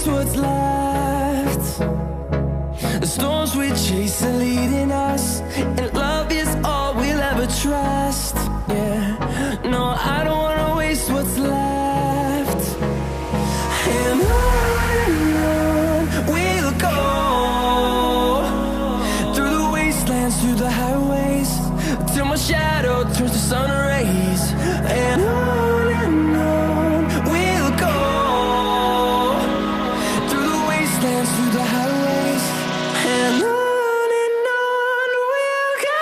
waste what's left. The storms we chase are leading us, and love is all we'll ever trust. Yeah, no, I don't wanna waste what's left. And on we'll go, through the wastelands, through the highways, till my shadow turns to sun rays. And on we'll go, through the wastelands, through the highways, and on we'll go.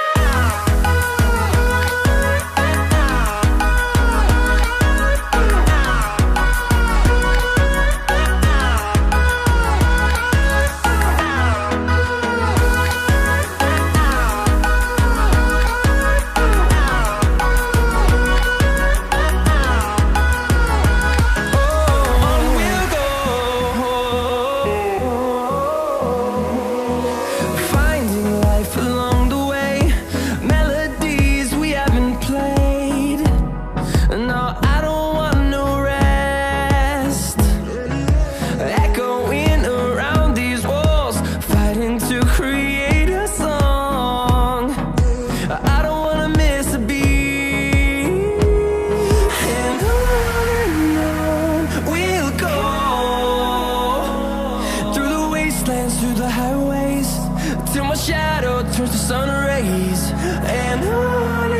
Through the highways, till my shadow turns to sun rays. And on